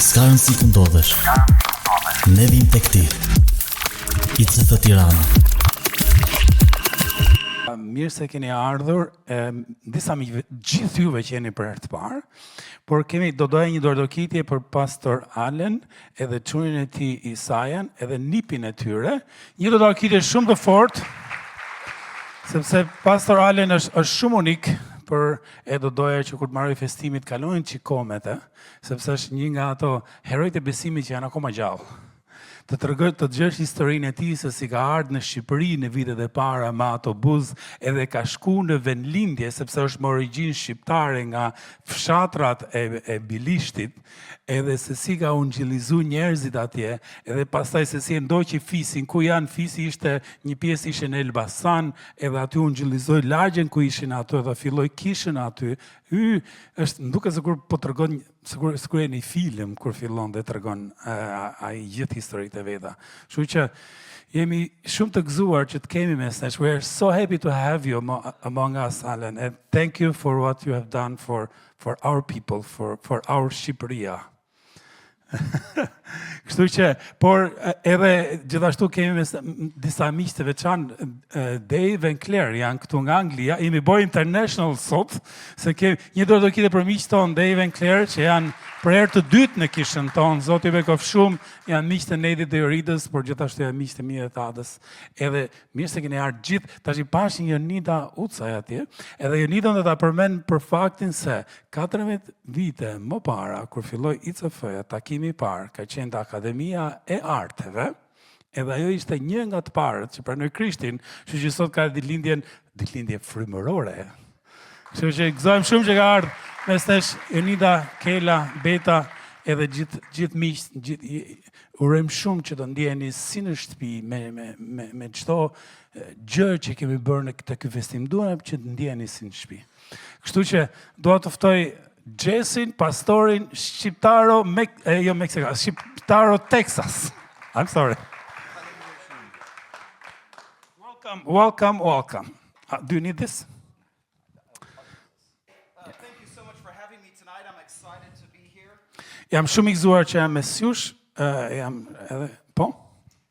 S'ka rëndësi ku ndodhesh. Ne vim tek ti. ICF Tirana. Mirë se keni ardhur, disa miqve, gjithë juve që jeni për herë të parë, por do doja një dordokitje për Pastor Alen, edhe çunin e tij Isajan, edhe nipin e tyre. Një dordokitje shumë të fortë, sepse Pastor Alen është shumë unik, për do doja që kur të marroj festimit kalojnë çikomet, sepse është një nga ato herojtë e besimit që janë akoma gjallë. Të dëgjosh historinë e tij se si ka ardhur në Shqipëri në vitet e para me autobus, edhe ka shkuar në vendlindje sepse është me origjinë shqiptare nga fshatrat e Bilishtit, edhe se si ka ungjillizuar njerëzit atje, edhe pastaj se si e ndoqi Fisin, ku janë Fisi ishte një pjesë ishte në Elbasan, edhe aty ungjillizoi lagjen ku ishin ato dhe filloi kishën aty. Është duket sikur po tregon sikur e një film kur fillon dhe tregon ai gjithë historitë e veta. Kështu që jemi shumë të gëzuar që të kemi mes nesh. We are so happy to have you among us, Alan, and thank you for what you have done for our people, for our Shqipëria. Kështu që, por edhe gjithashtu kemi me disa miq të veçantë, Dave and Claire janë këtu nga Anglia, jemi boj international sot, se kemi një dordokitje për miqtë tonë, Dave and Claire, që janë për herë të dytë në kishën tonë, Zoti ju bekof shumë, janë miq të Nedit dhe Joridës, por gjithashtu janë miq të mi dhe të Adës. Edhe mirë se keni ardhur gjithë, tash i pashi Jonida Ucaj atje, edhe Jonida do ta përmend për faktin se 14 vite më para kur filloi ICF-ja, takimi i parë ka qenë te Akademia e Arteve, edhe ajo ishte një nga të parët që pranoi Krishtin, kështu që sot ka ditëlindje frymërore. Kështu që gëzojmë shumë që ka ardhur mes nesh Jonida, Kela, Beta, edhe gjithë miq, urojmë shumë që të ndjeni si në shtëpi me çdo gjë që kemi bërë në këtë festim, duam që të ndjeni si në shtëpi. Kështu që dua të ftoj Jessin, pastorin shqiptaro shqiptaro Texas. I'm sorry. Welcome. Do you need this? Jam shumë i gëzuar që jam mes jush, jam edhe, po?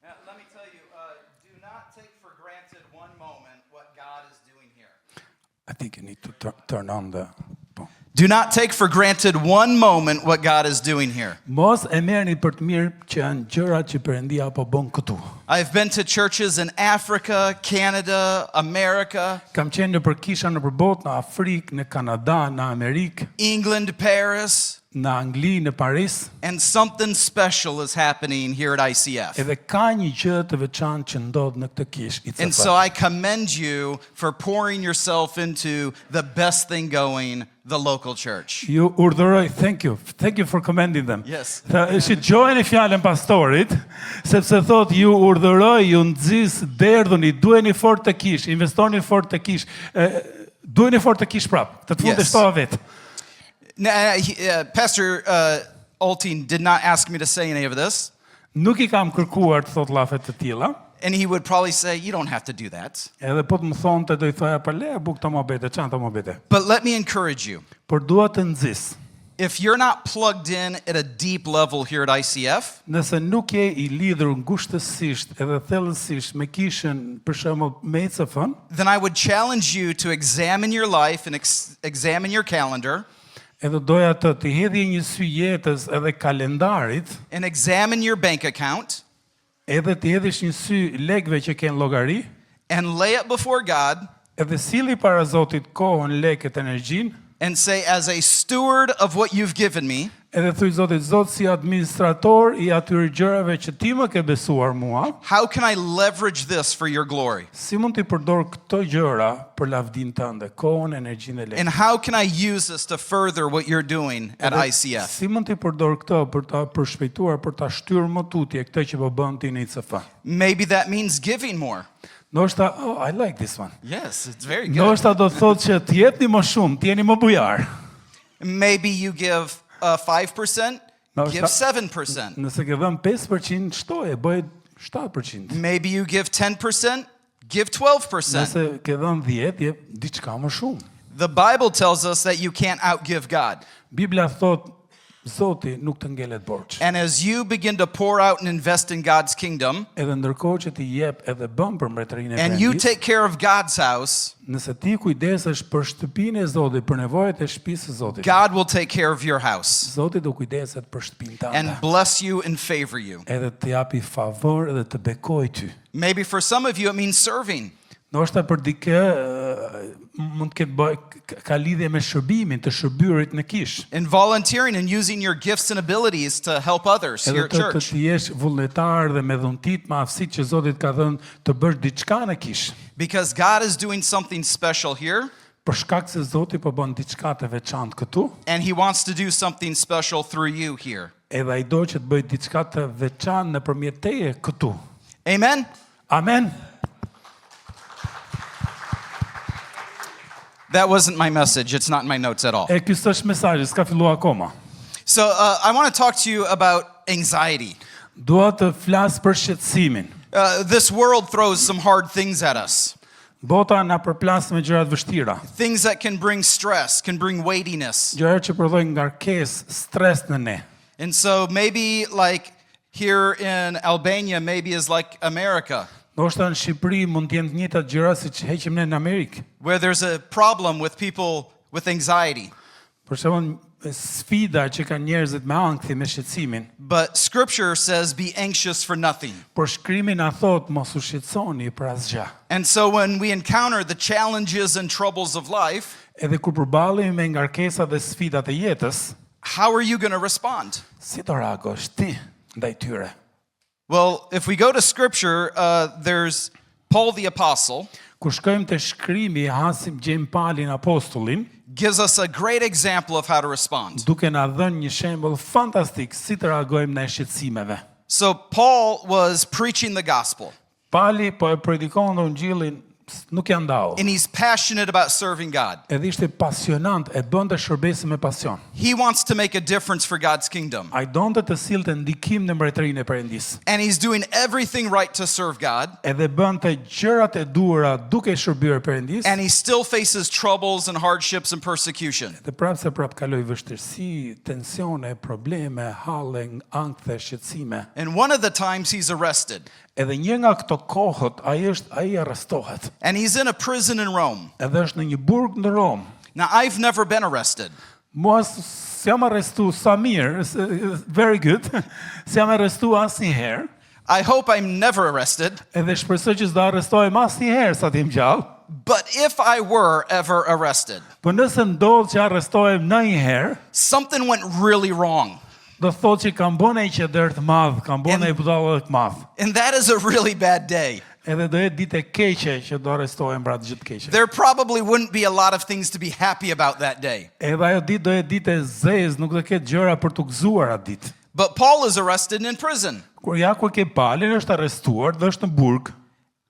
Let me tell you, do not take for granted one moment what God is doing here. I think you need to turn on the, po. Do not take for granted one moment what God is doing here. Mos e merrni për të mirë që janë gjërat që Perëndia po bën këtu. I've been to churches in Africa, Canada, America. Kam qenë nëpër kisha nëpër botë, në Afrikë, në Kanada, në Amerikë, England, Paris. në Angli, në Paris. And something special is happening here at ICF. Edhe ka një gjë të veçantë që ndodh në këtë kishë. And so I commend you for pouring yourself into the best thing going, the local church. Ju urdhëroj, thank you for commending them. Yes. Shigjojeni fjalën pastorit, sepse thot ju urdhëroj, ju nxis derdhuni, duheni fort të kish, investoni fort të kish, duheni fort të kish prap, të fundesh shtova vet. Now, Pastor Oltin did not ask me to say any of this. Nuk I kam kërkuar të thot llafe të tilla. And he would probably say, you don't have to do that. Edhe po të më thonte do I thoja pa le buk të mobete, çanta mobete. But let me encourage you. Por dua të nxis. If you're not plugged in at a deep level here at ICF, nëse nuk je I lidhur ngushtësisht edhe thellësisht me kishën, për shembull me ICF-n, then I would challenge you to examine your life and examine your calendar. Edhe doja të hedhje një sy jetës edhe kalendarit, and examine your bank account, edhe të hedhësh një sy lekëve që ke në llogari, and lay it before God, edhe silli para Zotit kohën, lekët, energjinë, and say, as a steward of what you've given me, edhe thuj Zotit, Zot si administrator I atyre gjërave që ti më ke besuar mua, how can I leverage this for your glory? si mund t'i përdor këto gjëra për lavdinë tënde, kohën, energjinë dhe lekët. And how can I use this to further what you're doing at ICF? Si mund t'i përdor këto për ta përshpejtuar, për ta shtyrë më tutje këtë që po bën ti në ICF. Maybe that means giving more. Ndoshta, I like this one. Yes, it's very good. Ndoshta do të thotë që të jepni më shumë, të jeni më bujar. Maybe you give 5%, give 7%. Nëse ke dhënë 5%, shtoje, bëj 7%. Maybe you give 10%, give 12%. Nëse ke dhënë 10, jep diçka më shumë. The Bible tells us that you can't outgive God. Bibla thot Zoti nuk të ngelet borxh. And as you begin to pour out and invest in God's kingdom, Edhe ndërkohë që ti jep edhe bën për mbretërinë e and you Perëndisë, take care of God's house, nëse ti kujdesesh për shtëpinë e Zotit, për nevojat e shtëpisë së Zotit, God will take care of your house Zoti do kujdeset për shtëpinë tënde. and bless you and favor you. Edhe të japi favor edhe të bekojë ty. Maybe for some of you it means serving. Ndoshta për dikë mund të ketë ka lidhje me shërbimin, të shërbyrit në kish. In volunteering and using your gifts and abilities to help others here Edhe at të church. jesh vullnetar dhe me dhuntit, me aftësitë që Zoti të ka dhënë të bësh diçka në kish. Because God is doing something special here, Për shkak se Zoti po bën diçka të veçantë këtu, and He wants to do something special through you here. edhe ai do që të bëj diçka të veçantë nëpërmjet teje këtu. Amen? Amen. That wasn't my message. It's not in my notes at all. E ky s'është mesazhi, s'ka filluar akoma. So I want to talk to you about anxiety. Dua të flas për shqetësimin. This world throws some hard things at us. Bota na përplas me gjëra të vështira. Things that can bring stress, can bring weightiness. Gjëra që prodhojnë ngarkesë, stres në ne. And so maybe like here in Albania, maybe is like America, Ndoshta në Shqipëri mund të jenë të njëjtat gjëra siç heqim ne në Amerikë. where there's a problem with people with anxiety. Për shembull, sfida që kanë njerëzit me ankthi, me shqetësimin. But scripture says be anxious for nothing. Por shkrimi na thot mos u shqetësoni për asgjë. And so when we encounter the challenges and troubles of life, Edhe kur përballemi me ngarkesat dhe sfidat e jetës, how are you going to respond? si do reagosh ti ndaj tyre? Well, if we go to scripture, there's Paul the apostle Kur shkojmë te shkrimi, hasim gjejmë Palin apostullin, gives us a great example of how to respond. duke na dhënë një shembull fantastik si të reagojmë ndaj shqetësimeve. So Paul was preaching the gospel, Pali po e predikon Ungjillin, nuk ja ndau. and he's passionate about serving God. Edhe ishte pasionant, e bënte shërbesin me pasion. He wants to make a difference for God's kingdom. Ai donte të sillte ndikim në mbretërinë e Perëndisë. And he's doing everything right to serve God, Edhe bënte gjërat e duhura duke shërbyer Perëndisë. and he still faces troubles and hardships and persecution. Dhe prap kaloi vështirësi, tensione, probleme, halle, ankthë, shqetësime. And one of the times he's arrested, Edhe një nga këto kohët, ai arrestohet. and he's in a prison in Rome. Edhe është në një burg në Rom. Now, I've never been arrested, Mua s'jam arrestu sa mirë, very good. S'jam arrestu asnjëherë. I hope I'm never arrested, Edhe shpresoj që s'do arrestohem asnjëherë sa t'jem gjallë. but if I were ever arrested, Po nëse ndodh që arrestohem ndonjëherë, something went really wrong. do thotë që kam bënë një qëndër të madh, kam bënë një budallë të madh. And that is a really bad day. Edhe do jetë ditë e keqe që do arrestohem pra të gjithë keqe. There probably wouldn't be a lot of things to be happy about that day. Edhe ajo ditë do jetë ditë e zezë, nuk do ketë gjëra për të gëzuar atë ditë. But Paul is arrested in prison, Kur ke Palin është arrestuar dhe është në burg,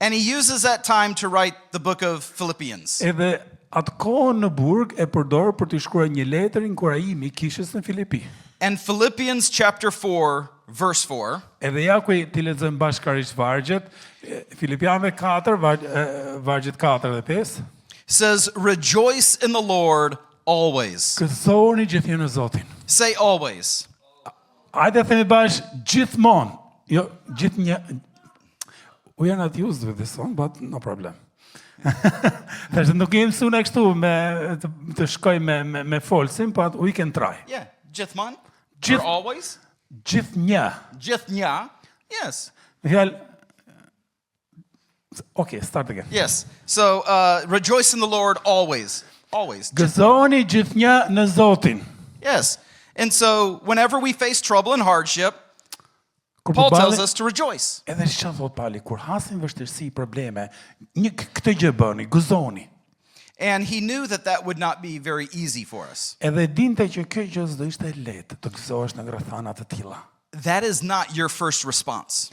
and he uses that time to write the book of Philippians. edhe atë kohën në burg e përdor për të shkruar një letër inkurajimi kishës në Filipi. And Philippians chapter 4, verse 4, Edhe ja ku ti lexojmë bashkërisht vargjet, Filipianëve 4, vargjet 4 dhe 5. says, rejoice in the Lord always. Gëzoni gjithnjë në Zotin. Say always. Hajde themi bash gjithmonë. Jo, gjithnjë. We are not used with this one, but no problem. Tash nuk jemi mësuar kështu me të shkoj me folsim, but we can try. Yeah, jithman. Jith- Or always. Gjithnjë. Jithnya. Yes. Me fjalë Okay, start again. Yes. So rejoice in the Lord always. Always. Gëzoni gjithnjë në Zotin. Yes. And so whenever we face trouble and hardship, Kur Paul tells përballemi- us to rejoice. Edhe çfarë thot Pali, kur hasin vështirësi, probleme, këtë gjë bëni, gëzoni. And he knew that that would not be very easy for us. Edhe dinte që kjo gjë s'do ishte e lehtë të gëzohesh në rrethana të tilla. That is not your first response.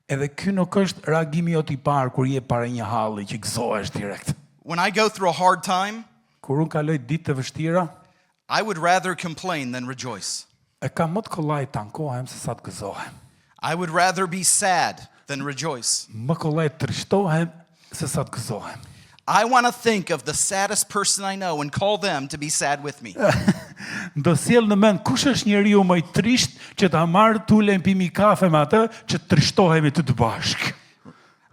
Edhe ky nuk është reagimi jot I parë kur je para një halli që gëzohesh direkt. When I go through a hard time, Kur unë kaloj ditë të vështira, I would rather complain than rejoice. e kam më të kollaj të ankohem se sa të gëzohem. I would rather be sad than rejoice. Më kollaj të trishtohem se sa të gëzohem. I want to think of the saddest person I know and call them to be sad with me. do sjell në mend kush është njeriu më i trisht që ta marr tulen pimi kafe me atë që trishtohemi të bashkë.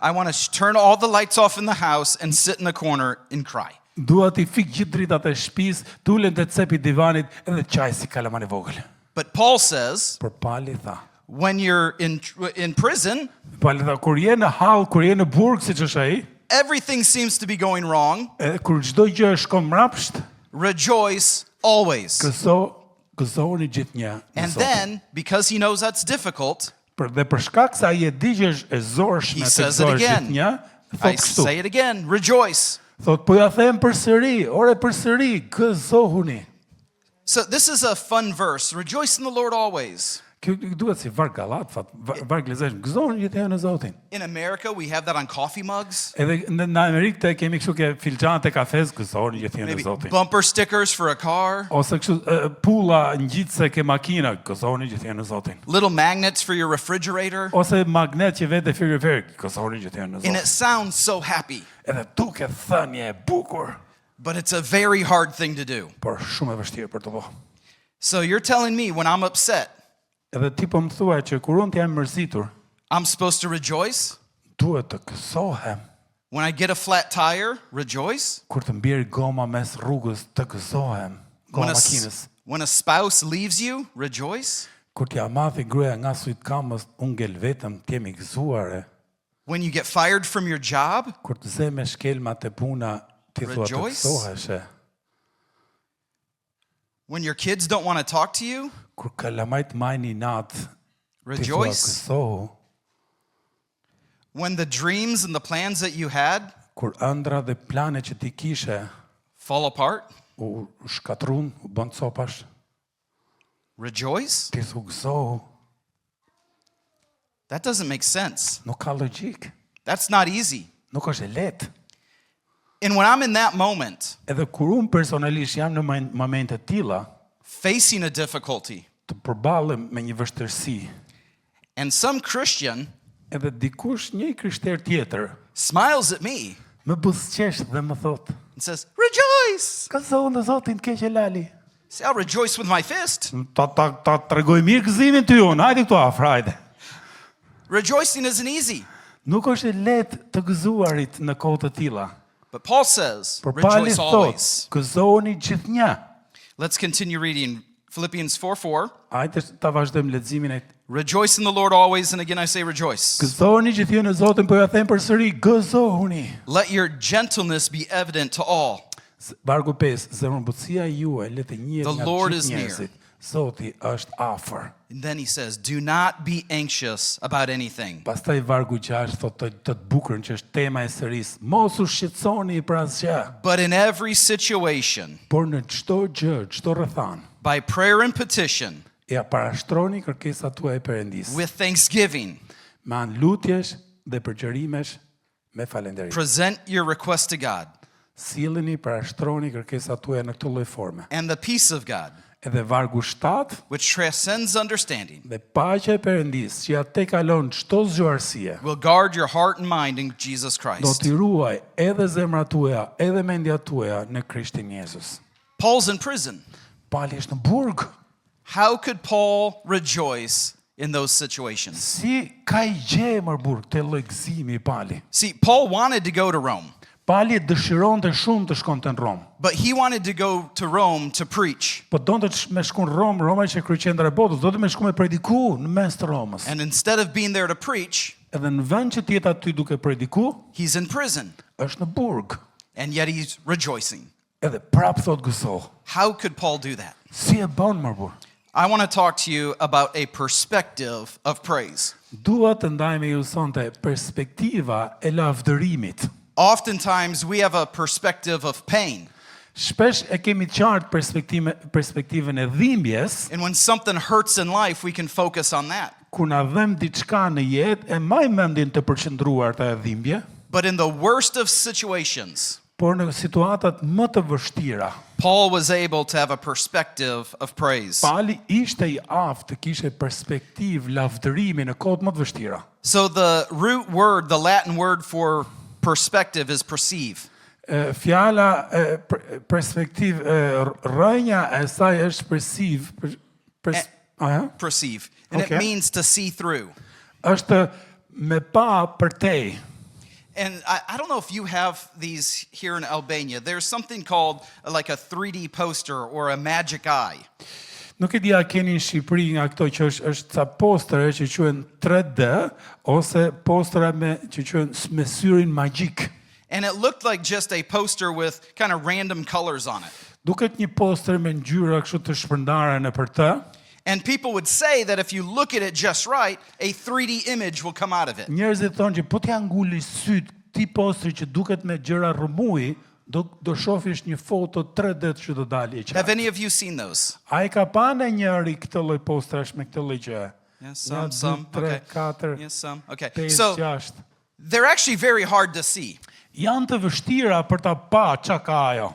I want to turn all the lights off in the house and sit in the corner and cry. Dua t'i fik gjithë dritat e shtëpisë, tulen te cepi i divanit edhe çaj si kalaman e vogël. But Paul says, Por Pali tha, when you're in prison, Pali tha kur je në hall, kur je në burg siç është ai, everything seems to be going wrong. edhe kur çdo gjë shkon mrapsht, Rejoice always. gëzoni gjithnjë. në And Zotin. then, because he knows that's difficult, Dhe për shkak se ai e di që është e zorshme He të says it gëzosh again. gjithnjë, I thot kështu. say it again, rejoice. Thot po ja them përsëri, ore përsëri, gëzohuni. So this is a fun verse. Rejoice in the Lord always. Kjo duhet si varg gallat, varg lezetshëm. Gëzoni gjithnjë në Zotin. In America, we have that on coffee mugs. Edhe në Amerikë te kemi kështu ke filxhanat e kafes, gëzoni gjithnjë në Maybe Zotin. bumper stickers for a car. Ose kështu pulla ngjitse ke makina, gëzoni gjithnjë në Zotin. Little magnets for your refrigerator. Ose magnet që vete frigorifer, gëzoni gjithnjë në And Zotin. it sounds so happy, Edhe duket thënie e bukur, but it's a very hard thing to do. por shumë e vështirë për të bërë. So you're telling me when I'm upset, Edhe ti po më thuaj që kur unë jam mërzitur, I'm supposed to rejoice? duhet të gëzohem. When I get a flat tire, rejoice? Kur të mbjerë goma mes rrugës, të gëzohem. Goma makinës. When a spouse leaves you, rejoice? Kur t'ja mathi gruaja nga sujt kamës, unë ngel vetëm, t'jemi gëzuare. When you get fired from your job, Kur të ze me shkelmat e puna, ti thua të Rejoice? gëzoheshe. when your kids don't want to talk to you, Kur kalamajt majni natë, ti thua rejoice? gëzohu. When the dreams and the plans that you had Kur ëndra dhe plane që ti kishe, fall apart, u shkatrun, u bën copash, rejoice? ti thu gëzohu. That doesn't make sense. Nuk ka logjik. That's not easy. Nuk është e lehtë. And when I'm in that moment, Edhe kur unë personalisht jam në momente të tilla, facing a difficulty, të përballem me një vështirësi, and some Christian edhe dikush një krishter tjetër smiles at me më buzëqesh dhe më thot, and says, rejoice! gëzohu në Zotin të keq e lali. See, I'll rejoice with my fist. Ta tregoj mirë gëzimin ty unë, hajde këtu afër, hajde. Rejoicing isn't easy. Nuk është e lehtë të gëzuarit në kohë të tilla. But Paul says, Por Pali rejoice thot, always. gëzohuni gjithnjë. Let's continue reading Philippians 4:4. Hajde ta vazhdojmë leximin e Rejoice in the Lord always, and again I say rejoice. gëzohuni gjithnjë në Zotin, po ja them përsëri, gëzohuni. Let your gentleness be evident to all. Vargu 5, zemërbutësia juaj le të njihet The nga Lord gjithë is near. njerëzit. Zoti është afër. And then he says, do not be anxious about anything, Pastaj vargu 6 thotë të bukurën që është tema e sërisë. Mos u shqetësoni për asgjë, but in every situation, por në çdo gjë, çdo rrethan, by prayer and petition, ja parashtroni kërkesat tuaja Perëndis. with thanksgiving, Me anë lutjesh dhe përgjërimesh me falënderim. present your request to God, Silleni, parashtroni kërkesat tuaja në këtë lloj forme. and the peace of God, Edhe vargu 7 which transcends understanding, dhe paqja e Perëndis që ja te kalon çdo zgjuarësie, will guard your heart and mind in Jesus do Christ. t'i ruaj edhe zemrat tuaja, edhe mendjat tuaja në Krishtin Jezus. Paul's in prison. Pali është në burg. How could Paul rejoice in those situations? Si ka i gjemër burg të lloj gëzimi i Pali. See, Paul wanted to go to Rome, Pali dëshironte shumë të shkonte në Rom. but he wanted to go to Rome to preach. Po donte me shku në Rom, Roma që kryeqendra e botës, do të me shku me prediku në mes të Romës. And instead of being there to preach, Edhe në vend që të jetë aty duke prediku, he's in prison, është në burg. and yet he's rejoicing. Edhe prap thot gëzoh. How could Paul do that? Si e bën më burg? I want to talk to you about a perspective of praise. Dua të ndaj me ju sonte perspektiva e lavdërimit. Oftentimes, we have a perspective of pain. Shpesh e kemi qartë perspektivën e dhimbjes, And when something hurts in life, we can focus on that. kur na dhem diçka në jetë, e maj mendin të përqendruar të e dhimbje, But in the worst of situations, por në situatat më të vështira, Paul was able to have a perspective of praise. Pali ishte i aftë të kishe perspektiv lavdërimi në kohët më të vështira. So the root word, the Latin word for perspective is perceive. fjala perspektiv rrënja e saj është perceive. Perceive. And Okay. it means to see through. Është me pa përtej. And I don't know if you have these here in Albania. There's something called like a 3D poster or a magic eye. Nuk e di a keni në Shqipëri nga këto që është ca postere që quhen 3D ose postere që quhen me syrin magjik. And it looked like just a poster with kind of random colors on it. Duket një poster me ngjyra kështu të shpërndara nëpër të. And people would say that if you look at it just right, a 3D image will come out of it. Njerëzit thonë që po t'ja nguli syt ti postri që duket me gjëra rrëmuji, do shofish një foto 3D që do dalë e Have qartë. any of you seen those? A i ka pa në njëri këtë lloj postrash me këtë lloj gjë? Yes, Një, some. 2, 3, Okay. 4, Yes, some. Okay. 5, So 6. they're actually very hard to see. Janë të vështira për ta pa çka ka ajo.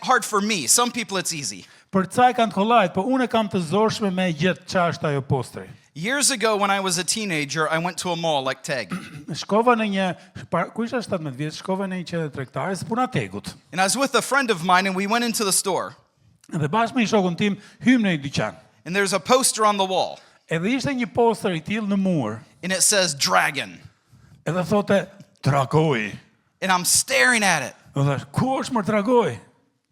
Hard for me. Some people it's easy. Për ca e kanë të kollajt, po unë e kam të zorshme me gjetë ç'a është ajo postri. Years ago when I was a teenager, I went to a mall like Teg. Shkova në një, ku isha 17 vjeç, shkova në një qendër tregtare së puna tegut. And I was with a friend of mine and we went into the store. Dhe bashkë me një shokun tim hym në një dyqan. And there's a poster on the wall Edhe ishte një poster i tillë në mur, and it says dragon. edhe thote dragoj. And I'm staring at it. Dhe thash, ku është më dragoj?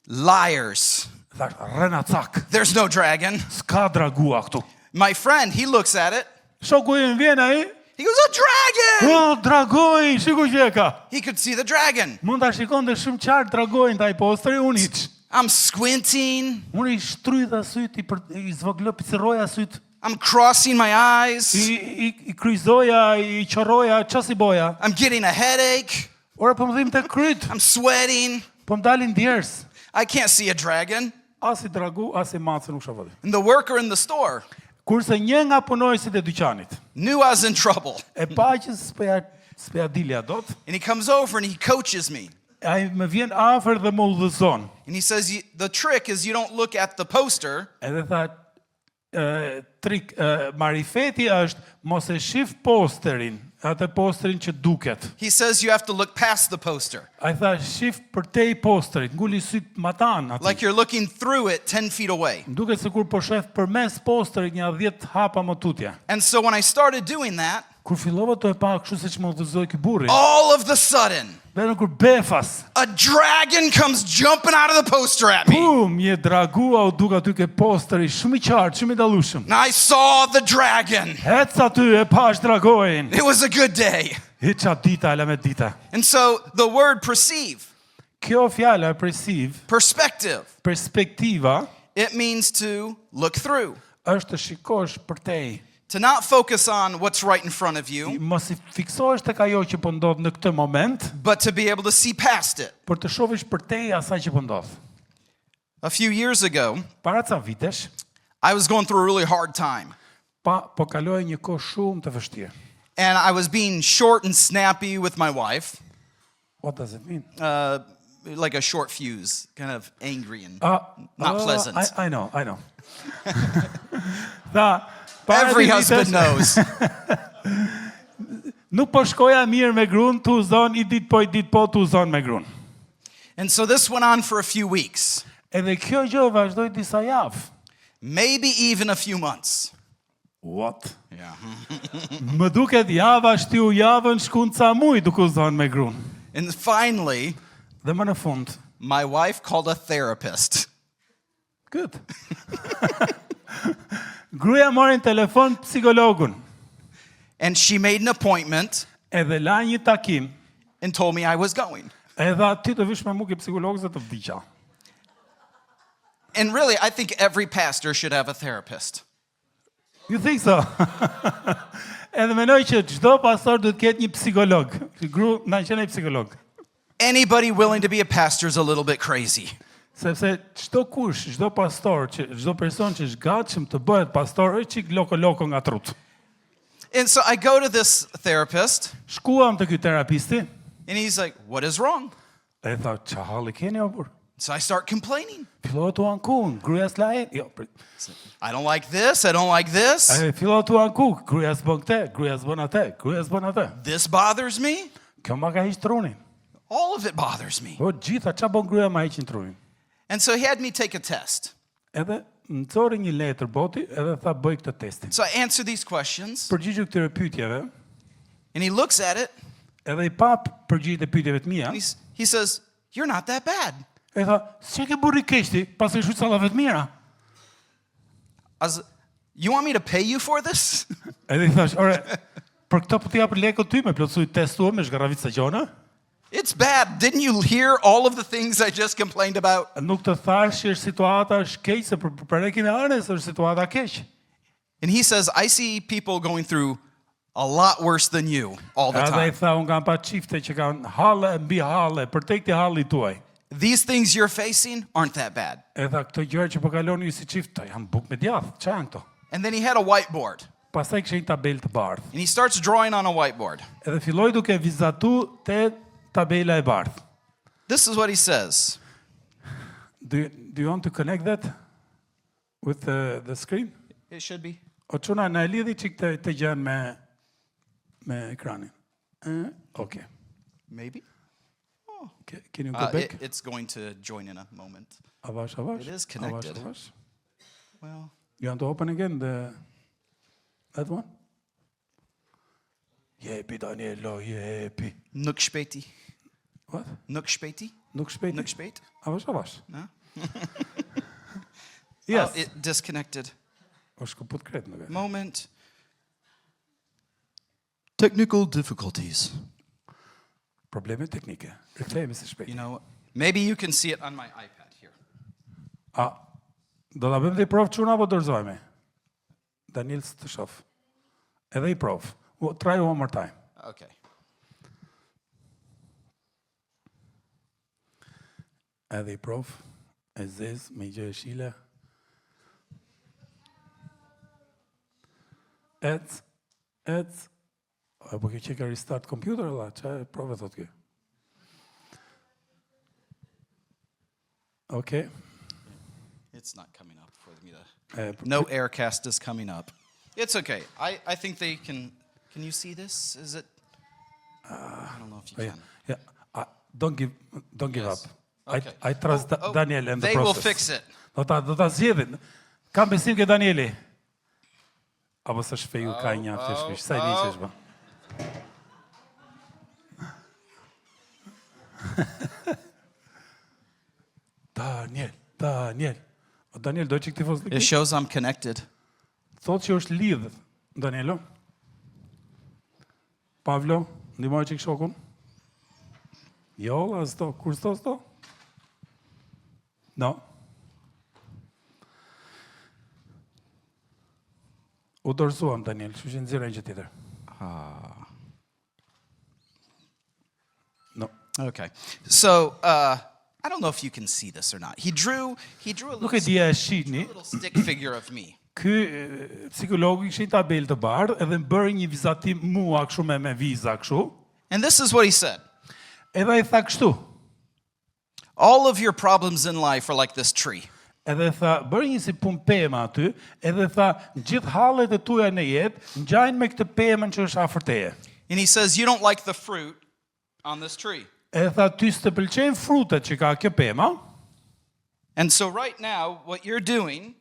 Liars. Thash, rrena cak, There's no dragon. s'ka dragua këtu. My friend, he looks at it. Shoku im vjen ai, He goes, a dragon! "O, dragoj, shiku që e ka." He could see the dragon. Mund ta shikonte shumë qartë dragojin taj posteri, unë hiç. I'm squinting. Unë i shtrydha syt, i zvogëlopiciroja syt, I'm crossing my eyes. i kryzoja, i qorroja, ç'a si boja. I'm getting a headache. Ora po më dhim të kryt, I'm sweating. po më dalin djers. I can't see a dragon. As i dragu, as i macë nuk shoh. And the worker in the store Kurse një nga punojësit e dyqanit knew I was in trouble. e pa që s'peja dilja dot, And he comes over and he coaches me. ai më vjen afër dhe më udhëzon. And he says, the trick is you don't look at the poster, Edhe tha, marifeti është mos e shif posterin, atë posterin që duket. he says you have to look past the poster. Ai tha, shif përtej posterit, nguli syt matan aty. Like you're looking through it 10 feet away. Duket sikur po shef përmes posterit një 10 hapa më tutje. And so when I started doing that, Kur fillova të e pa kështu siç më udhëzoi ky burri, all of the sudden, vetëm kur befas, a dragon comes jumping out of the poster at me. pum, një dragua u duk aty ke posteri, shumë i qartë, shumë i dallueshëm. And I saw the dragon. Hec aty e pash dragojin. It was a good day. Hiqa dita, ala me dita. And so the word perceive, Kjo fjala perceive, perspective, perspektiva, it means to look through, është të shikosh përtej. to not focus on what's right in front of you, Mos i fiksohesh tek ajo që po ndodh në këtë moment, but to be able to see past it. por të shohësh përtej asaj që po ndodh. A few years ago, Para ca vitesh, I was going through a really hard time. po kaloj një kohë shumë të vështirë. And I was being short and snappy with my wife, What does it mean? like a short fuse, kind of angry and Not pleasant. I know. Tha, para Every dy husband vitesh, knows. Nuk po shkoja mirë me gruan, tu uzon i ditë po tu uzon me gruan. And so this went on for a few weeks, Edhe kjo gjë vazhdoi disa javë. maybe even a few months. What? Yeah. Më duket java shtiu javën shkun ca muj duke uzon me gruan. And finally, Dhe më në fund, my wife called a therapist. good. Gruaja mori në telefon psikologun, And she made an appointment edhe la një takim, and told me I was going. edhe ti të vish me mu ke psikolog se të vdiqa. And really, I think every pastor should have a therapist. You think so? Edhe menoj që çdo pastor duhet ketë një psikolog. Gru, na qenë psikolog. Anybody willing to be a pastor is a little bit crazy. Sepse çdo kush, çdo pastor, çdo person që është gatshëm të bëhet pastor, është çik loko nga trut. And so I go to this therapist, Shkuam te ky terapisti, and he's like, what is wrong? e tha, "Ça halli keni o burr?" So I start complaining. Fillova tu ankun, gruaja s'la e. Jo, I don't like this. I don't like this. fillova tu anku, gruaja s'bën këtë, gruaja s'bën atë, gruaja s'bën atë. This bothers me. Kjo ma ka hiq trunin. All of it bothers me. Po gjitha ç'a bën gruaja ma heqin trurin. And so he had me take a test. Edhe më çori një letër boti edhe tha bëj këtë testin. So I answer these questions, Përgjigju këtyre pyetjeve, and he looks at it, edhe I pa përgjigjet e pyetjeve të mia, and he says, "You're not that bad." e tha, "Si ke burri keq ti, pas ke shujtallave të mira?" I was, "You want me to pay you for this?" Edhe I thash, "Ore, për këtë po të jap lekët ty me plotësuj testuar me zgarravitsa gjona?" It's bad. Didn't you hear all of the things I just complained about? Nuk të thash që është situata është keq se për ekin e anës është situata keq. And he says, "I see people going through a lot worse than you all the Edhe I time. tha, unë kam pa çifte që kanë halle mbi halle për tek ti halli tuaj. These things you're facing aren't that bad." E tha, këto gjëra që po kaloni ju si çift, janë bukë me djathtë, ç'a janë këto? And then he had a whiteboard, Pastaj kishte një tabelë të bardhë. and he starts drawing on a whiteboard. Edhe filloi duke vizatu te tabela e bardhë. This is what he says. Do you want to connect that with the screen? It should be. O çuna na e lidhi çik të gjën me ekranin. Okay. Maybe. Can you go back? It's going to join in a moment. Avash. It is connected. Avash. Well, You want to open again that one? Jepi Danielo, jepi. nuk shpejti. What? Nuk shpejti? Nuk shpejti. Nuk shpejt? Avash. No? Yes. Oh, it disconnected. O shkuput kret nuk e. Moment. Technical difficulties. Probleme teknike. Rikthehemi së shpejt. You know, maybe you can see it on my iPad here. Do ta bëjmë dhe I provë çuna apo dorëzojmë? Daniel të shoh. Edhe I provë. Try one more time. Okay. Edhe I provë. E zez, me gjë e shile. Ec. Apo kjo që ka restart computer alla, që e prove thot kjo? Okay. It's not coming up for me to... No Aircast is coming up. It's okay. I think they can... Can you see this? Is it... I don't know if you can. Yeah. Don't give Yes. up. Okay. I trust Daniel and the They process. will fix it. Do ta zgjedhin. Kam besim ke Danieli. Apo sa shpeju ka një aftë shpish. Sa I niqesh ba. Daniel. O Daniel, do që këti fos It shows I'm connected. Thot që është lidh, Danielo. Pavlo, ndihmoj çik shokun. Jo, as to, kur sto? No. U dorëzuam, Daniel, kështu që nxjerrë një gjë tjetër. No. Okay. So, I don't know if you can see this or not. He drew a Nuk e dia e shihni. little stick figure of me. Ky psikologu kishte një tabelë të bardhë edhe më bëri një vizatim mua kështu me viza kështu. And this is what he said. Edhe I tha kështu. All of your problems in life are like this tree. Edhe tha, bëri një si punë pema aty, edhe tha, gjithë hallet e tuaja në jetë ngjajnë me këtë pemën që është afër teje. And he says, you don't like the fruit on this tree. Edhe tha, ty s'të pëlqejnë frutet që ka kjo pema, And so right now, what you're doing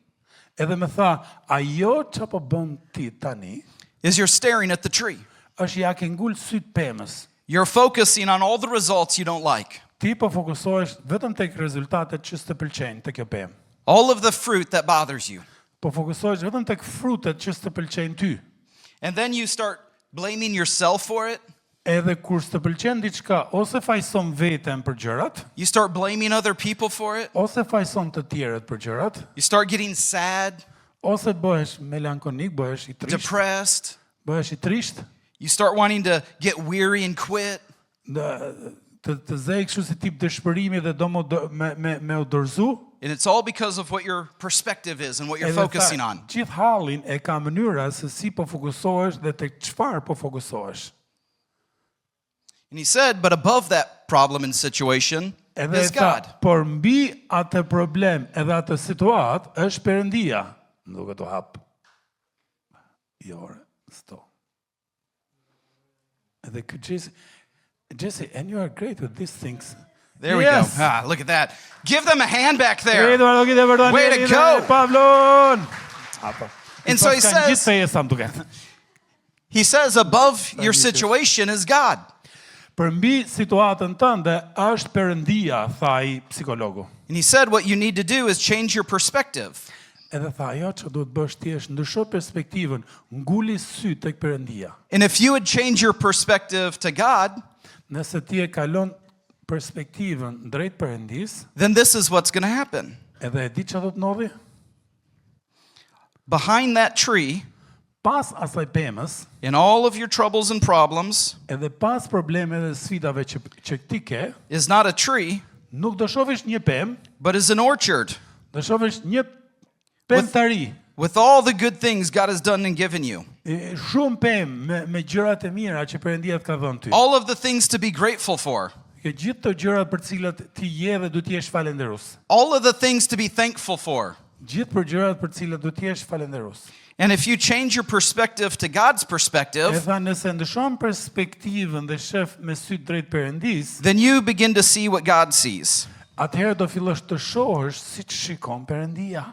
edhe më tha, ajo që po bën ti tani, is you're staring at the tree. është ja ke ngul syt pemës. You're focusing on all the results you don't like. Ti po fokusohesh vetëm tek rezultatet që s'të pëlqejnë te kjo pemë. All of the fruit that bothers you. Po fokusohesh vetëm tek frutet që s'të pëlqejnë ty. And then you start blaming yourself for it. Edhe kur s'të pëlqen diçka, ose fajson veten për gjërat, You start blaming other people for it. ose fajson të tjerët për gjërat, You start getting sad, ose bëhesh melankonik, bëhesh I trisht, depressed. bëhesh I trisht, You start wanting to get weary and quit. të zej kështu si tip dëshpërimi dhe do me u dorëzu. And it's all because of what your perspective is and what you're Edhe tha, focusing on. Gjithë hallin e ka mënyra se si po fokusohesh dhe tek çfarë po fokusohesh. And he said, but above that problem and situation Edhe is e tha, God. por mbi atë problem edhe atë situatë është Perëndia. Duke të hap. Jo, sto. Edhe ky çes Jesse, and you are great with these things. There we Yes. go. Ah, look at that. Give them a hand back there. Way to go. Pavlon! And so he says, he says, above your situation is God. Për mbi situatën tënde është Perëndia, tha ai psikologu. And he said, what you need to do is change your perspective. Edhe tha, ajo që duhet bësh ti është ndrysho perspektivën, nguli sy tek Perëndia. And if you would change your perspective to God, Nëse ti e kalon perspektivën drejt Perëndis, then this is what's going to happen. edhe e di çfarë do të ndodhi? Behind that tree, Pas asaj pemës, in all of your troubles and problems, edhe pas problemeve dhe sfidave që ti ke, is not a tree, nuk do shohësh një pemë, but is an orchard do shohësh një pemë të ri. with all the good things God has done and given you. Shumë pemë me gjërat e mira që Perëndia të ka dhënë ty. All of the things to be grateful for. Ke gjithë të gjërat për cilat ti je dhe duhet të jesh falënderues. All of the things to be thankful for. Gjithë për gjërat për cilat duhet të jesh falënderues. And if you change your perspective to God's E perspective, tha, nëse ndryshon perspektivën dhe shef me sy drejt Perëndis, then you begin to see what God sees. atëherë do fillosh të shohësh siç shikon Perëndia.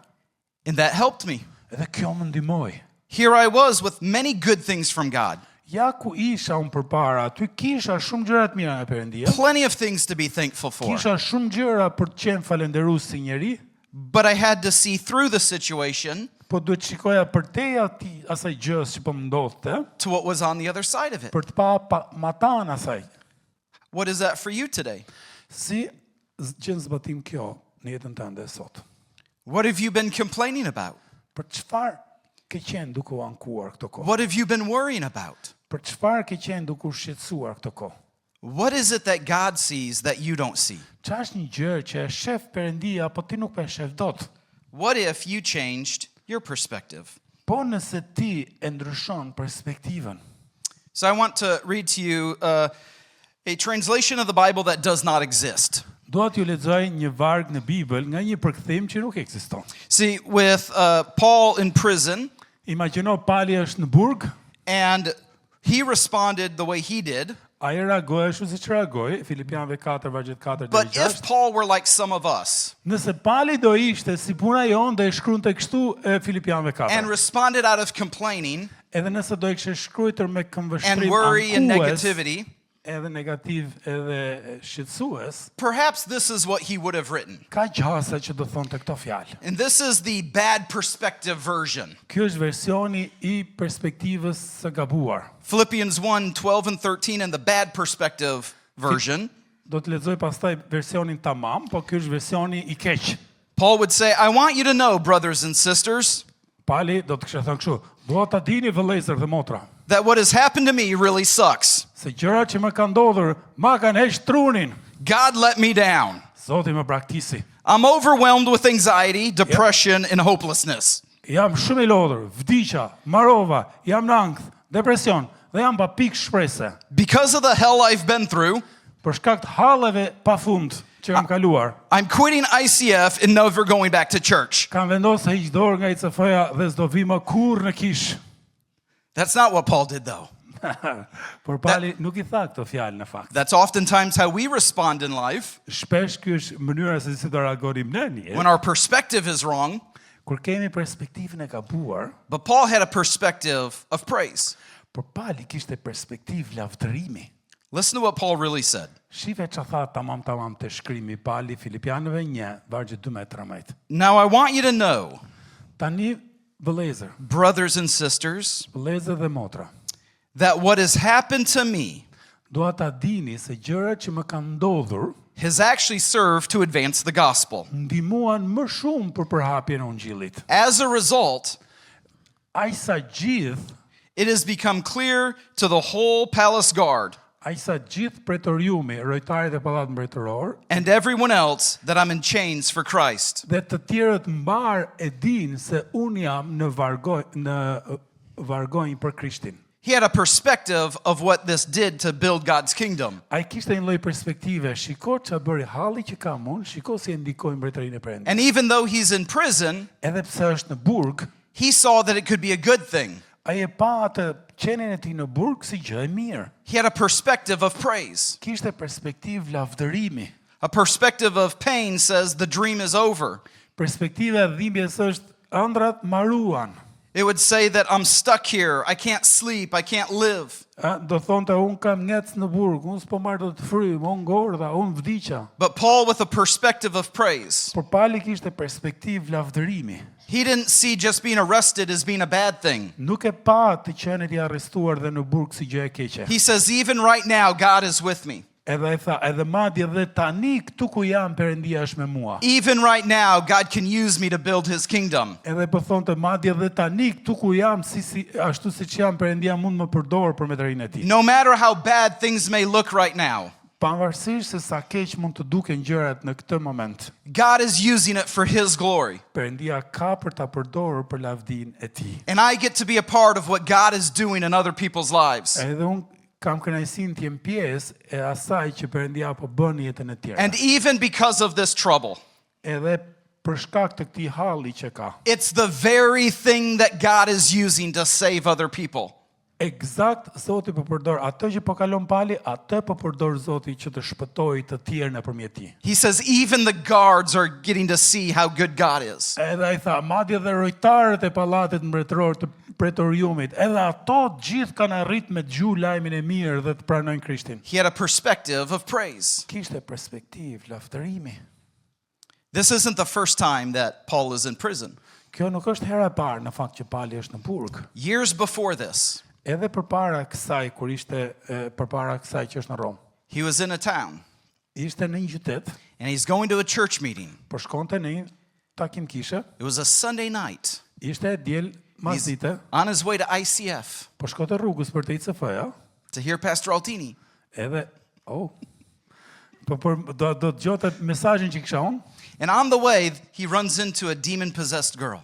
And that helped me. Edhe kjo më ndihmoi. Here I was with many good things from God. Ja ku isha unë përpara, aty kisha shumë gjëra të mira nga Perëndia. Plenty of things to be thankful for. Kisha shumë gjëra për të qenë falënderues si njeri, But I had to see through the situation po duhet shikoja përtej asaj gjës që po më ndodhte, to what was on the other side of it. për të pa matan asaj. What is that for you today? Si gjën zbatim kjo në jetën tënde sot? What have you been complaining about? Për çfarë ke qenë duke u ankuar këtë kohë? What have you been worrying about? Për çfarë ke qenë duke u shqetësuar këtë kohë? What is it that God sees that you don't see? Qa është një gjë që e shef Perëndia, po ti nuk po e shef dot? What if you changed your perspective? Po nëse ti e ndryshon perspektivën. So I want to read to you a translation of the Bible that does not exist. Dua t'ju lexoj një varg në Bibël nga një përkthim që nuk ekziston. See, with Paul in prison, Imagjino Pali është në burg, and he responded the way he did. ai reagoi ashtu siç reagoi, Filipianëve 4 vargjet 4 deri But 6. if Paul were like some of us Nëse Pali do ishte si puna jon dhe e shkruante kështu Filipianëve 4. and responded out of complaining Edhe nëse do e kishte shkruar me and këmbvështrim worry and ankues, negativity, edhe negativ edhe shqetësues, perhaps this is what he would have written. ka gjasa që do thonte këto fjalë. And this is the bad perspective version. Ky është versioni I perspektivës së gabuar. Philippians 1:12 and 13 in the bad perspective version. Do të lexoj pastaj versionin tamam, po ky është versioni I keq. Paul would say, I want you to know, brothers and sisters, Pali do të kishte thënë kështu: "Dua ta dini vëllezër dhe motra, that what has happened to me really sucks. se gjërat që më kanë ndodhur ma kanë heq trunin. God let me down. Zoti më braktisi. I'm overwhelmed with anxiety, depression, and hopelessness. Jam shumë I lodhur, vdiqa, marova, jam në ankth, depresion dhe jam pa pikë shprese. Because of the hell I've been through, Për shkak të halleve pafund që kam kaluar, I'm quitting ICF and never going back to church." kam vendosur heq dorë nga ICF-ja dhe s'do vi më kurrë në kish." That's not what Paul did, though. Por Pali nuk I tha këto fjalë në fakt. That's oftentimes how we respond in life Shpesh ky është mënyra se si do reagonim ne në when jetë, our perspective is wrong. kur kemi perspektivën e gabuar. But Paul had a perspective of praise. Por Pali kishte perspektivë lavdërimi. Listen to what Paul really said. Shive që tha tamam të shkrimi Pali Filipianëve 1, vargje 12-13. Now I want you to know, Tani vëllezër, brothers and sisters, vëllezër dhe motra, that what has happened to me dua ta dini se gjërat që më kanë ndodhur has actually served to advance the gospel. ndihmuan më shumë për përhapjen e Ungjillit. As a result, Aq sa gjithë, it has become clear to the whole palace guard aq sa gjithë pretoriumi, rojtarit e pallatit mbretëror, and everyone else that I'm in chains for Christ. dhe të tjerët mbar e din se unë jam në vargojnë për Krishtin. He had a perspective of what this did to build God's kingdom. Ai kishte një lloj perspektive, shiko ç'a bëri halli që kam unë, shiko si e ndikoi mbretërinë e Perëndis. And even though he's in prison, Edhe pse është në burg, he saw that it could be a good thing. ai e pa atë qenien e tij në burg si gjë e mirë. He had a perspective of praise. Kishte perspektivë lavdërimi. A perspective of pain says the dream is over. Perspektiva e dhimbjes është ëndrat mbaruan. It would say that I'm stuck here, I can't sleep, I can't live. Do thonte unë kam ngec në burg, unë s'po marr dot frym, unë ngordha, unë vdiqa. But Paul, with a perspective of praise, Por Pali kishte perspektivë lavdërimi. he didn't see just being arrested as being a bad thing. Nuk e pa të qenë i arrestuar dhe në burg si gjë e keqe. He says, even right now, God is with me. Edhe e tha, edhe madje dhe tani këtu ku jam Perëndia është me mua. Even right now, God can use me to build his kingdom. Edhe po thonte madje dhe tani këtu ku jam ashtu siç jam Perëndia mund më përdor për metërinë e tij. No matter how bad things may look right now, Pavarësisht se sa keq mund të duken gjërat në këtë moment, God is using it for his glory. Perëndia ka për ta përdorur për lavdinë e tij. And I get to be a part of what God is doing in other people's lives. Edhe unë kam kënaqësinë të jem pjesë e asaj që Perëndia po bën në jetën e tjerë. And even because of this trouble, Edhe për shkak të këtij halli që ka. it's the very thing that God is using to save other people. Eksakt Zoti po përdor atë që po kalon Pali, atë po përdor Zoti që të shpëtojë të tjerë nëpërmjet tij. He says even the guards are getting to see how good God is. Edhe ai tha, madje dhe rojtarët e pallatit mbretëror të pretoriumit, edhe ato gjithë kanë arritë me dëgju lajmin e mirë dhe të pranojnë Krishtin. He had a perspective of praise. Kishte perspektivë lavdërimi. This isn't the first time that Paul is in prison. Kjo nuk është hera e parë në fakt që Pali është në burg. Years before this, Edhe përpara kësaj kur ishte përpara kësaj që është në Rom. he was in a town Ishte në një qytet, and he's going to a church meeting. por shkonte në një takim kishe, It was a Sunday night. ishte diel He's masdite, on his way to ICF po shkonte rrugës për të ICF-ja, to hear Pastor Altini. edhe do dëgjonte mesazhin që kisha unë. And on the way, he runs into a demon-possessed girl.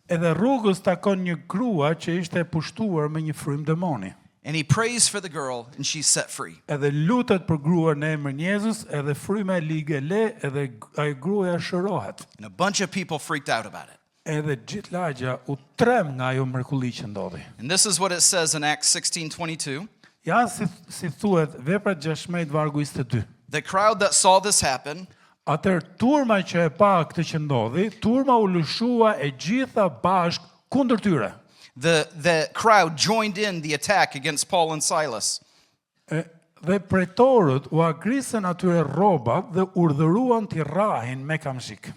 Edhe rrugës takon një grua që ishte pushtuar me një frym demoni. And he prays for the girl, and she's set free. Edhe lutet për gruan në emrin Jezus, edhe fryma e ligë le, edhe ai gruaja shërohet. And a bunch of people freaked out about it. Edhe gjithë lagja u trem nga ajo mrekulli që ndodhi. And this is what it says in Acts 16:22. Ja si thuhet Veprat 16 vargu 22. The crowd that saw this happen Atër turma që e pa këtë që ndodhi, turma u lëshua e gjitha bashk kundër tyre. The crowd joined in the attack against Paul and Silas. Dhe pretorët u agrisën atyre rrobat dhe urdhëruan t'i rrahin me kamshik.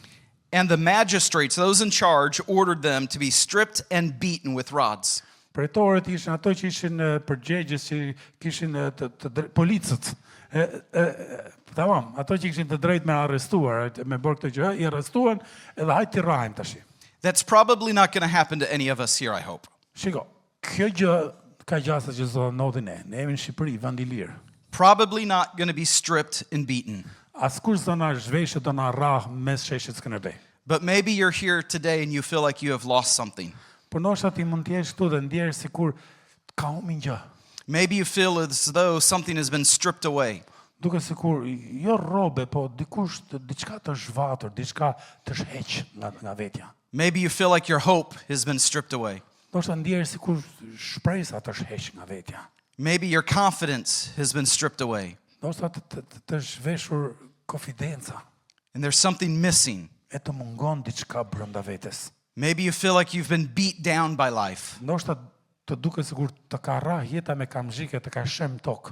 And the magistrates, those in charge, ordered them to be stripped and beaten with rods. Pretorët ishin ato që ishin përgjegjës, që kishin policët. Tamam, ato që kishin të drejtë me arrestuar, me bërë këtë gjë, i arrestuan edhe hajt t'i rrahim tash. That's probably not going to happen to any of us here, I hope. Shiko, kjo gjë ka gjasa që zonë ndodhi ne. Ne jemi në Shqipëri, vend i lirë. Probably not going to be stripped and beaten. Askush do na zhveshë, do na rrah mes sheshit Skënderbej. But maybe you're here today and you feel like you have lost something. Por ndoshta ti mund të jesh këtu dhe ndjesh sikur ka humbur gjë. Maybe you feel as though something has been stripped away. Duke sikur jo rrobe, po dikush diçka të zhvatur, diçka të zheq nga vetja. Maybe you feel like your hope has been stripped away. Ndoshta ndjesh sikur shpresa të zheq nga vetja. Maybe your confidence has been stripped away. Ndoshta të zhveshur konfidenca. And there's something missing. E të mungon diçka brenda vetes. Maybe you feel like you've been beat down by life. Ndoshta të duket sikur të ka rrah jeta me kamzhike, të ka shem tokë.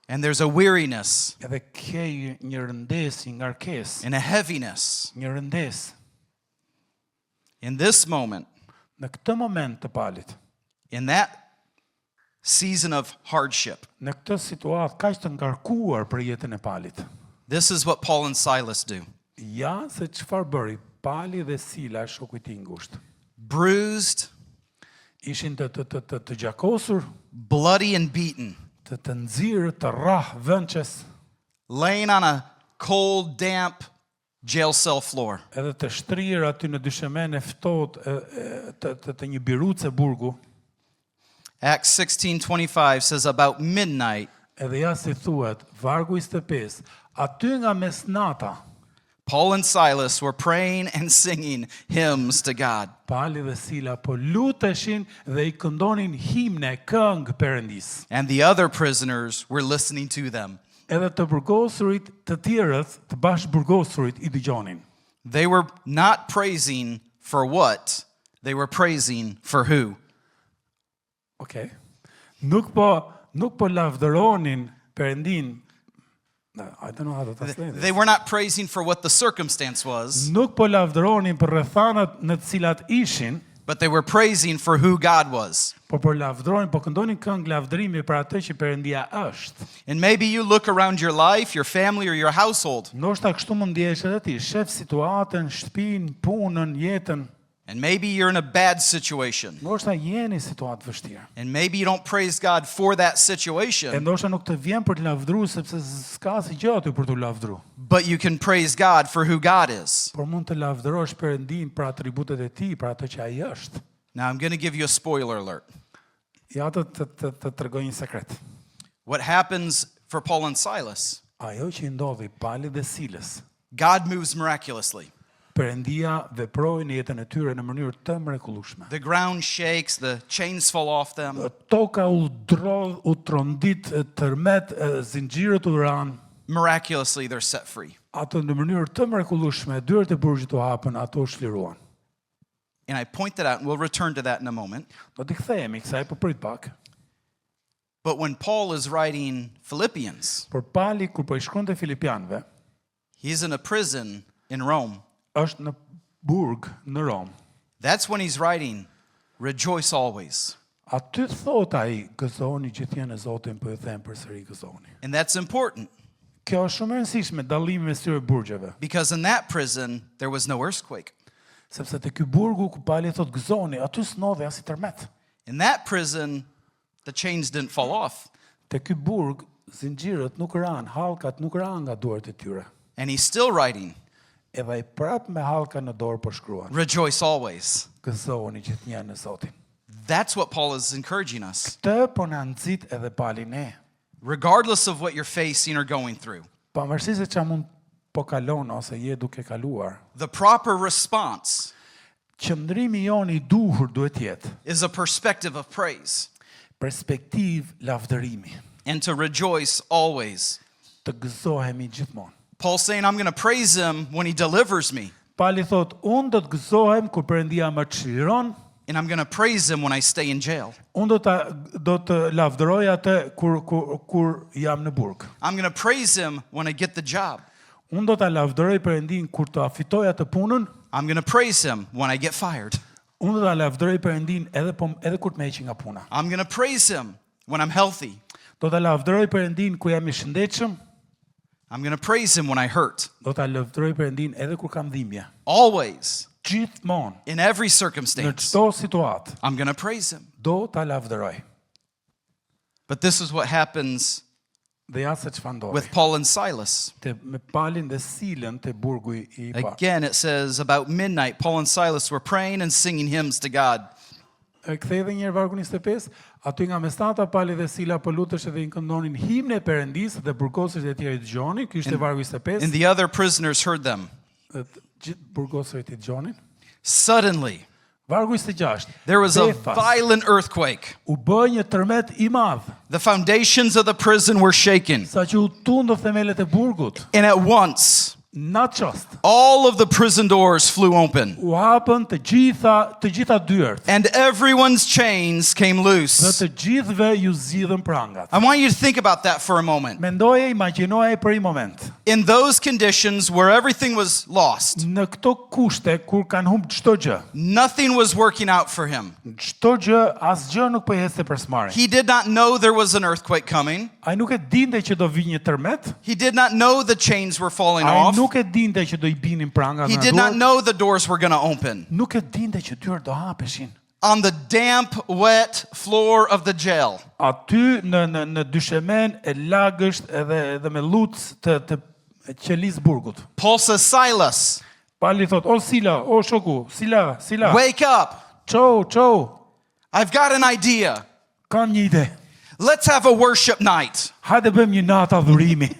And there's a weariness Edhe ke një rëndesë, një ngarkesë, and a heaviness. një rëndesë. In this moment, Në këtë moment të Palit, in that season of hardship, në këtë situatë kaq të ngarkuar për jetën e Palit, this is what Paul and Silas do. ja se çfarë bëri Pali dhe Sila, shoku i tij ngushtë. Bruised, Ishin të gjakosur, bloody and beaten, të nxirë, të rrah vënçes, laying on a cold, damp jail cell floor. edhe të shtrirë aty në dyshemen e ftohtë të një biruce burgu. Acts 16:25 says about midnight, Edhe ja si thuhet, vargu 25, aty nga mesnata, Paul and Silas were praying and singing hymns to God. Pali dhe Sila po luteshin dhe I këndonin himne, këngë Perëndis. And the other prisoners were listening to them. Edhe të burgosurit të tjerët, të bashkëburgosurit I dëgjonin. They were not praising for what? They were praising for who? Okay. Nuk po lavdëronin Perëndin. I don't know how to translate this. They were not praising for what the circumstance was, Nuk po lavdëronin për rrethanat në të cilat ishin, but they were praising for who God was. po lavdëronin, po këndonin këngë lavdërimi për atë që Perëndia është. And maybe you look around your life, your family, or your household, Ndoshta kështu mund ndjehesh edhe ti, shef situatën, shtëpinë, punën, jetën. and maybe you're in a bad situation. Ndoshta jeni situatë vështirë. And maybe you don't praise God for that E situation, ndoshta nuk të vjen për të lavdëruar sepse s'ka si gjë aty për të lavdëruar. but you can praise God for who God is. Por mund të lavdërosh Perëndin për atributet e tij, për atë që ai është. Now, I'm going to give you a spoiler alert. Ja të tregoj një sekret. What happens for Paul and Silas? Ajo që I ndodhi Palit dhe Silës, God moves miraculously. Perëndia veproi në jetën e tyre në mënyrë të mrekullueshme. The ground shakes, the chains fall off them. Toka u trondit, tërmet, zinxhirët u ran. Miraculously, they're set free. Ato në mënyrë të mrekullueshme, dyert e burgjit u hapën, ato u shliruan. And I point that out, and we'll return to that in a moment. Do t'i kthehemi kësaj, po prit pak. But when Paul is writing Philippians, Por Pali kur po I shkronte Filipianëve, he's in a prison in Rome. është në burg në Rom. That's when he's writing, rejoice always. Aty thot ai, gëzoni gjithnjë në Zotin, po ju them përsëri gëzoni. And that's important, Kjo është shumë e rëndësishme, dallimi mes këtyre burgjeve, because in that prison, there was no earthquake. sepse te ky burgu ku Pali thot gëzoni, aty s'ndodhi as I tërmet. In that prison, the chains didn't fall off. Te ky burg zinxhirët nuk ran, hallkat nuk ran nga duart e tyre. And he's still writing, Edhe ai prap me hallka në dorë po shkruan. rejoice always. Gëzoni gjithnjë në Zotin. That's what Paul is encouraging us. Këtë po na nxit edhe Pali ne. Regardless of what you're facing or going through, Pavarësisht se çfarë mund po kalon ose je duke kaluar, the proper response qëndrimi jon I duhur duhet jetë is a perspective of praise perspektiv lavdërimi, and to rejoice always. të gëzohemi gjithmonë. Paul's saying, I'm going to praise him when he delivers me, Pali thot, unë do të gëzohem kur Perëndia më çliron, and I'm going to praise him when I stay in jail. unë do të lavdëroj atë kur jam në burg. I'm going to praise him when I get the job. Unë do ta lavdëroj Perëndin kur të fitoj atë punën, I'm going to praise him when I get fired. unë do ta lavdëroj Perëndin edhe kur të më heqin nga puna. I'm going to praise him when I'm healthy. Do ta lavdëroj Perëndin kur jam I shëndetshëm, I'm going to praise him when I hurt. do ta lavdëroj Perëndin edhe kur kam dhimbje. Always, Gjithmonë, in every në circumstance, çdo situatë, I'm going to praise him. do ta lavdëroj. But this is what happens Dhe ja se çfarë ndodhi. with Paul and Silas. Me Palin dhe Silën te burgu I parë. Again, it says about midnight, Paul and Silas were praying and singing hymns to God. Kthej edhe një herë vargu 25, aty nga mesnata Pali dhe Sila po lutesh dhe I këndonin himne e Perëndisë dhe burgosërit e tjerë I dëgjonin, ky ishte vargu 25. And the other prisoners heard them. Gjithë burgosërit I dëgjonin. Suddenly, Vargu 26. there was a Befas, violent earthquake. u bë një tërmet I madh, The foundations of the prison were shaken. sa që u tundë themelet e burgut. And at once, Në atë çast, all of the prison doors flew open. u hapën të gjitha dyert. And everyone's chains came Dhe loose. të gjithëve ju zgjidhën prangat. I want you to think about that for a moment. Mendoje, imagjinoje për një moment. In those conditions where everything was lost, Në këto kushte kur kanë humbë çdo gjë, nothing was working out for him. çdo gjë, asgjë nuk po I hecte për smari. He did not know there was an earthquake coming. Ai nuk e dinte që do vi një tërmet. He did not know the chains were falling Ai off. nuk e dinte që do I binin prangat He në did not duart. know the doors were going to open. Nuk e dinte që dyert do hapeshin. On the damp, wet floor of the jail, Aty në dyshemen e lagësht edhe me lucë të qelis burgut. Paul says, Silas, Pali thot, o Sila, o shoku, Sila, wake up. Ço, I've got an idea. kam një ide. Let's have a worship night. Hajde bëjmë një natë adhurimi.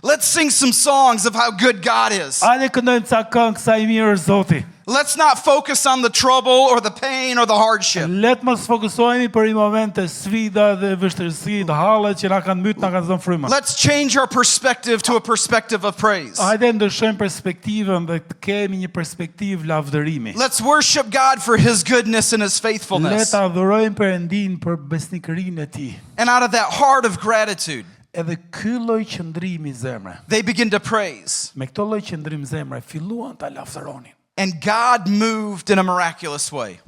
Let's sing some songs of how good God is. Hajde këndojmë ca këngë sa I mirë është Zoti. Let's not focus on the trouble or the pain or the hardship. Let mos fokusohemi për I momente sfida dhe vështirësi, të hallet që na kanë mbyt, na kanë zënë frymën. Let's change our perspective to a perspective of praise. Hajde ndryshojmë perspektivën dhe të kemi një perspektivë lavdërimi. Let's worship God for His goodness and His Le faithfulness. ta adhurojmë Perëndin për besnikërinë e Tij. And out of that heart of gratitude, Edhe ky lloj qëndrimi zemre, they begin to praise. me këtë lloj qëndrim zemre filluan ta lavdëronin. And God moved in a miraculous way.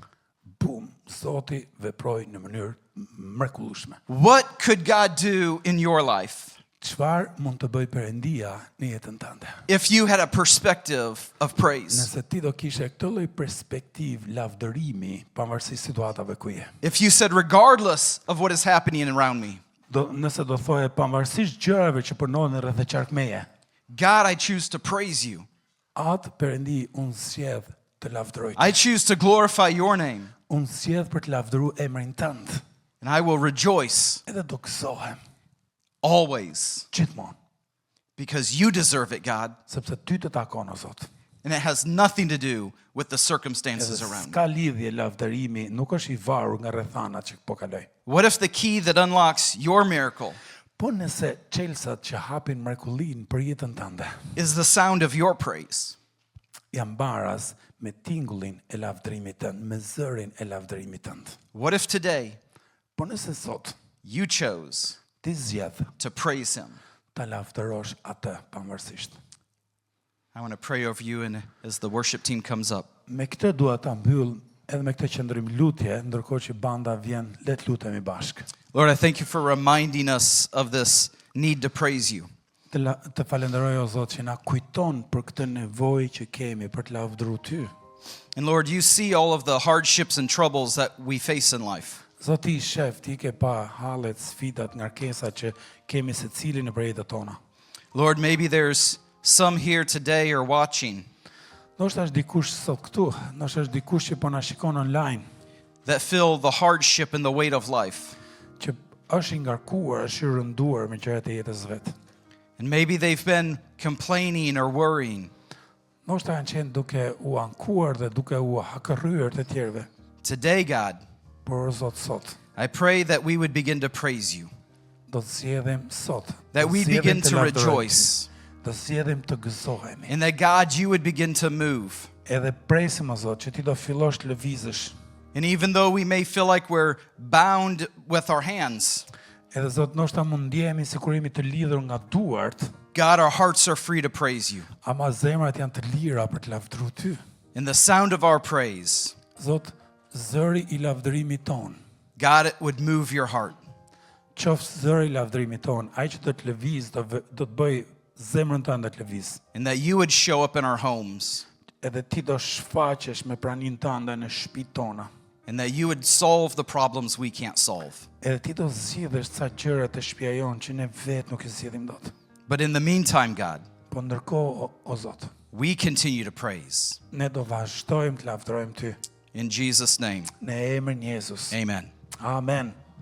Bum, Zoti veproi në mënyrë mrekullueshme. What could God do in your life Çfarë mund të bëj Perëndia në jetën tënde? if you had a perspective of praise? Nëse ti do kishe këtë lloj perspektivë lavdërimi pavarësisht situatave ku je. If you said, regardless of what is happening around me, Nëse do thoje pavarësisht gjërave që përnohen rreth e qark meje, God, I choose to praise you. atë Perëndi unë zgjedh të lavdëroj. I choose to glorify your name. Unë zgjedh për të lavdëruar emrin tënd. And I will rejoice Edhe do gëzohem always gjithmonë, because you deserve it, God. sepse ty të takon o Zot. And it has nothing to do with the Edhe circumstances around me. s'ka lidhje lavdërimi, nuk është I varur nga rrethanat që po kaloj. What if the key that unlocks your miracle Po nëse çelësat që hapin mrekullinë për jetën tënde is the sound of your praise? janë baraz me tingullin e lavdërimit tënd, me zërin e lavdërimit tënd. What if today Po nëse sot you chose ti zgjedh to praise Him? ta lavdërosh atë pavarësisht. I want to pray over you, and as the worship team comes up, Me këtë dua ta mbyll edhe me këtë qëndrim lutje, ndërkohë që banda vjen, le të lutemi bashkë. Lord, I thank you for reminding us of this need to praise you. Të falenderoj o Zot që na kujton për këtë nevojë që kemi për të lavdëruar ty. And Lord, you see all of the hardships and troubles that we face in life. Zoti I shef, ti ke pa hallet, sfidat, ngarkesat që kemi secili në jetën tona. Lord, maybe there's some here today or watching Ndoshta është dikush sot këtu, ndoshta është dikush që po na shikon online, that feel the hardship and the weight of life. që është I ngarkuar, është I rënduar me gjërat e jetës vet. And maybe they've been complaining or worrying. Ndoshta janë qenë duke u ankuar dhe duke u hakërryer të tjerëve. Today, God, Por o Zot sot, I pray that we would begin to praise you, do të zgjedhim sot, that do we zgjedhim begin të to lavdërojmë ty. rejoice, Do zgjedhim të gëzohemi. and that, God, you would begin to move. Edhe presim o Zot që ti do fillosh të lëvizësh. And even though we may feel like we're bound with our hands, Edhe Zot ndoshta mund ndjehemi sikur jemi të lidhur nga duart, God, our hearts are free to praise you. ama zemrat janë të lira për të lavdëruar ty. And the sound of our praise, Zot, zëri I lavdërimit ton, God, it would move your heart. qoftë zëri I lavdërimit ton, ai që do të lëviz, do të bëj zemrën tënde të lëviz. And that you would show up in our homes. Edhe ti do shfaqesh me praninë tënde në shtëpitë tona. And that you would solve the problems we can't solve. Edhe ti do zgjidhësh ca gjëra të shtëpia jon që ne vetë nuk I zgjidhim dot. But in the meantime, God, Po ndërkohë o Zot, we continue to praise. ne do vazhdojmë të lavdërojmë ty In Jesus' name, në emrin e Jezus. amen. Amen.